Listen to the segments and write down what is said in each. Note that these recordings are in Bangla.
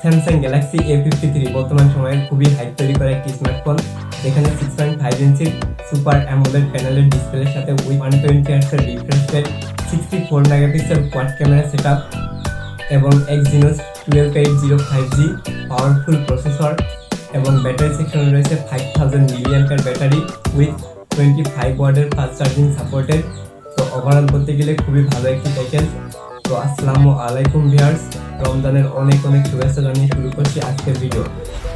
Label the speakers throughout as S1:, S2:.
S1: স্যামসাং গ্যালাক্সি A53 বর্তমান সময়ে খুবই হাইপ তৈরি করা একটি স্মার্টফোন, যেখানে 6.5 ইঞ্চির সুপার অ্যামোলেড প্যানেলের ডিসপ্লের সাথে with 120 Hz refresh rate, 64 megapixel quad camera setup এবং Exynos 12805 5G পাওয়ারফুল প্রসেসর এবং ব্যাটারি সেকশনে রয়েছে 5000 mAh ব্যাটারি উইথ 25 ওয়াটের ফাস্ট চার্জিং সাপোর্টেড। তো ওভারঅল বলতে গেলে খুবই ভালো একটি প্যাকেজ। তো আসসালামু আলাইকুম ভিউয়ার্স, রমজানের অনেক অনেক শুভেচ্ছা জানিয়ে শুরু করছি আজকের ভিডিও।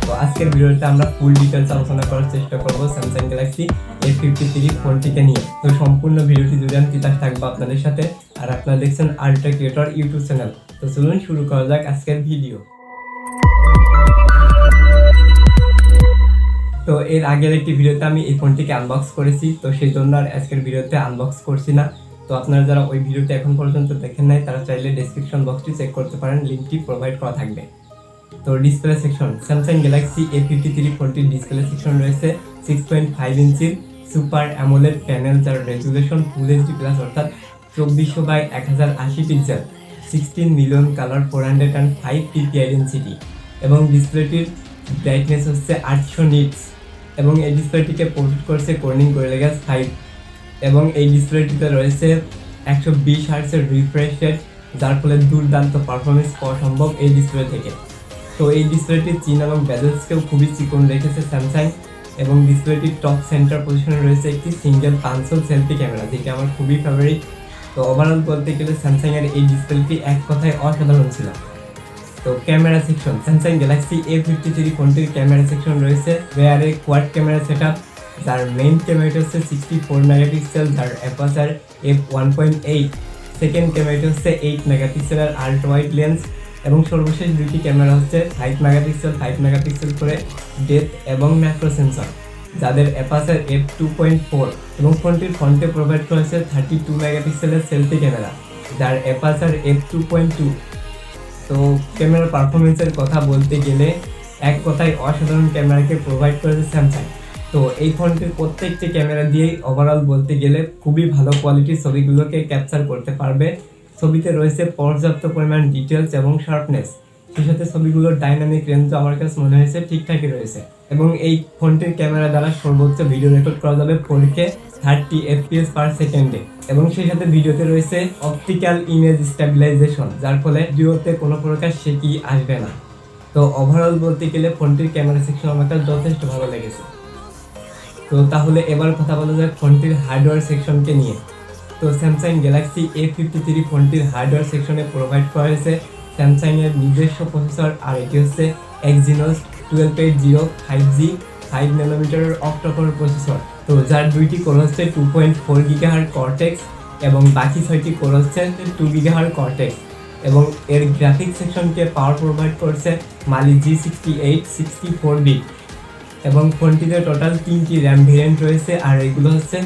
S1: তো আজকের ভিডিওতে আমরা ফুল ডিটেলস আলোচনা করার চেষ্টা করব স্যামসাং গ্যালাক্সি A53 ফোনটিকে নিয়ে। তো সম্পূর্ণ ভিডিওটি জুড়ে আমি তিতাস থাকবো আপনাদের সাথে, আর আপনারা দেখছেন আল্ট্রা ক্রিয়েটর ইউটিউব চ্যানেল। তো চলুন শুরু করা যাক আজকের ভিডিও। তো এর আগের একটি ভিডিওতে আমি এই ফোনটিকে আনবক্স করেছি, তো সেই জন্য আর আজকের ভিডিওতে আনবক্স করছি না। তো আপনারা যারা ওই ভিডিওটি এখন পর্যন্ত দেখেন নাই তারা চাইলে ডেসক্রিপশন বক্সটি চেক করতে পারেন, লিঙ্কটি প্রোভাইড করা থাকবে। তো display section, Samsung Galaxy A53 ফোনটির ডিসপ্লে সেকশন রয়েছে 6.5 ইঞ্চির সুপার অ্যামোলেড প্যানেল, যার রেজুলেশন ফুল এইচডি প্লাস অর্থাৎ 2400x1080 pixel, 16 million colour, 405 ppi density এবং ডিসপ্লেটির ব্রাইটনেস হচ্ছে 800 নিটস এবং এই ডিসপ্লেটিকে পোর্ট করছে কর্নিং গরিলা গ্লাস 5 এবং এই ডিসপ্লেটিতে রয়েছে 120 হার্টজের রিফ্রেশ রেট, যার ফলে দুর্দান্ত পারফরমেন্স পাওয়া সম্ভব এই ডিসপ্লে থেকে। তো এই ডিসপ্লেটির চিন এবং বেজেলসকেও খুবই চিকন রেখেছে স্যামসাং এবং ডিসপ্লেটির টপ সেন্টার পজিশনে রয়েছে একটি সিঙ্গেল পাঁচশোল সেলফি ক্যামেরা, যেটি আমার খুবই ফেভারিট। তো ওভারঅল বলতে গেলে স্যামসাংয়ের এই ডিসপ্লেটি এক কথায় অসাধারণ ছিল। তো camera section, Samsung Galaxy A53 ফোনটির ক্যামেরা সেকশন রয়েছে রেয়ারে কোয়াড ক্যামেরা সেটআপ, যার মেইন ক্যামেরাটা হচ্ছে 64 মেগাপিক্সেল, যার অ্যাপারচার f1.8, সেকেন্ড ক্যামেরাটা হচ্ছে 8 মেগাপিক্সেলের আল্ট্রা ওয়াইড লেন্স এবং সর্বশেষ দুটি ক্যামেরা হচ্ছে 5 মেগাপিক্সেল করে ডেপথ এবং ম্যাক্রো সেন্সর, যাদের অ্যাপারচার f2.4 এবং ফোনটির ফ্রন্টে প্রোভাইড করেছে 32 মেগাপিক্সেলের সেলফি ক্যামেরা, যার অ্যাপারচার f2.2। তো ক্যামেরার পারফরমেন্সের কথা বলতে গেলে এক কথায় অসাধারণ ক্যামেরাকে প্রোভাইড করেছে স্যামসাং। তো এই ফোনটির প্রত্যেকটি ক্যামেরা দিয়েই ওভারঅল বলতে গেলে খুবই ভালো কোয়ালিটির ছবিগুলোকে ক্যাপচার করতে পারবে। ছবিতে রয়েছে পর্যাপ্ত পরিমাণ ডিটেলস এবং শার্পনেস, সেই সাথে ছবিগুলোর ডাইনামিক রেঞ্জও আমার কাছে মনে হয়েছে ঠিকঠাকই রয়েছে এবং এই ফোনটির ক্যামেরা দ্বারা সর্বোচ্চ ভিডিও রেকর্ড করা যাবে 4K 30 fps পার সেকেন্ডে এবং সেই সাথে ভিডিওতে রয়েছে অপটিক্যাল ইমেজ স্ট্যাবিলাইজেশন, যার ফলে ভিডিওতে কোনো প্রকার শেকি আসবে না। তো ওভারঅল বলতে গেলে ফোনটির ক্যামেরা সেকশন আমার কাছে যথেষ্ট ভালো লেগেছে। তো তাহলে এবার কথা বলা যাক ফোনটির হার্ডওয়্যার সেকশনকে নিয়ে। তো স্যামসাং গ্যালাক্সি A53 ফোনটির হার্ডওয়্যার সেকশনে প্রোভাইড করা হয়েছে স্যামসাংয়ের নিজস্ব প্রসেসর, আর এটি হচ্ছে Exynos 12805 5G 5 ন্যানোমিটারের অক্টা-কোর প্রসেসর। তো যার দুইটি কোর হচ্ছে 2.4 GHz কর্টেক্স এবং বাকি 6টি কোর হচ্ছে 2 GHz কর্টেক্স এবং এর গ্রাফিক্স সেকশনকে পাওয়ার প্রোভাইড করছে Mali G68 64 বিট এবং ফোনটিতে টোটাল 3টি র্যাম ভেরিয়েন্ট রয়েছে, আর এগুলো হচ্ছে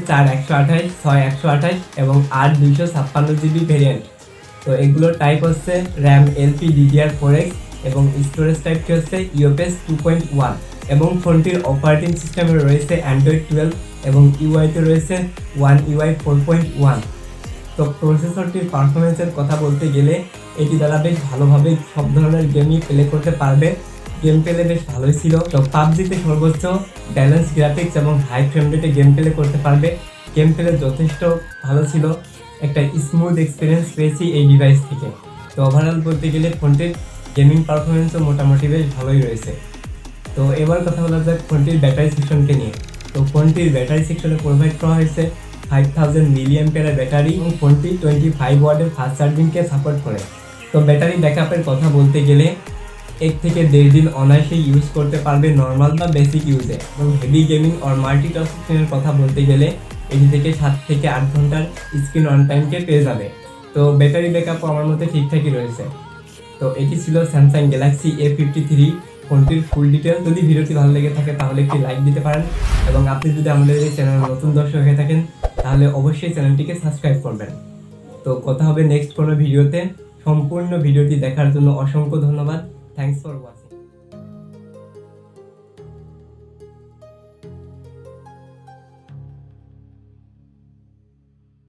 S1: 4 128, 6 128 এবং 8 256 GB ভেরিয়েন্ট। তো এগুলোর টাইপ হচ্ছে র্যাম LPDDR4X এবং স্টোরেজ টাইপটি হচ্ছে UFS 2.1 এবং ফোনটির অপারেটিং সিস্টেমে রয়েছে Android 12 এবং ইউআইতে রয়েছে One UI 4.1। তো প্রসেসরটির পারফরমেন্সের কথা বলতে গেলে এটি দ্বারা বেশ ভালোভাবে সব ধরনের গেমই প্লে করতে পারবে। গেম প্লে বেশ ভালোই ছিল। তো পাবজিতে সর্বোচ্চ ব্যালেন্স গ্রাফিক্স এবং হাই ফ্রেম রেটে গেম প্লে করতে পারবে। গেম প্লে যথেষ্ট ভালো ছিল, একটা স্মুথ এক্সপিরিয়েন্স পেয়েছি এই ডিভাইস থেকে। তো ওভারঅল বলতে গেলে ফোনটির গেমিং পারফরমেন্সও মোটামুটি বেশ ভালোই রয়েছে। তো এবার কথা বলা যাক ফোনটির ব্যাটারি সেকশনকে নিয়ে। তো ফোনটির ব্যাটারি সেকশনে প্রোভাইড করা হয়েছে 5000 mAh ব্যাটারি এবং ফোনটি 25 ওয়াটের ফাস্ট চার্জিংকে সাপোর্ট করে। তো ব্যাটারি ব্যাকআপের কথা বলতে গেলে 1 থেকে 1.5 দিন অনায়াসেই ইউজ করতে পারবে নর্মাল বা বেসিক ইউজে এবং হেভি গেমিং আর মাল্টিটাস্কিংয়ের কথা বলতে গেলে এটি থেকে 7 থেকে 8 ঘন্টার স্ক্রিন অন টাইমকে পেয়ে যাবে। তো ব্যাটারি ব্যাকআপও আমার মতে ঠিকঠাকই রয়েছে। তো এটি ছিল স্যামসাং গ্যালাক্সি A53 ফোনটির ফুল ডিটেল। যদি ভিডিওটি ভালো লেগে থাকে তাহলে একটি লাইক দিতে পারেন এবং আপনি যদি আমাদের এই চ্যানেলে নতুন দর্শক হয়ে থাকেন তাহলে অবশ্যই চ্যানেলটিকে সাবস্ক্রাইব করবেন। তো কথা হবে নেক্সট কোনো ভিডিওতে। সম্পূর্ণ ভিডিওটি দেখার জন্য অসংখ্য ধন্যবাদ। Thanks for watching.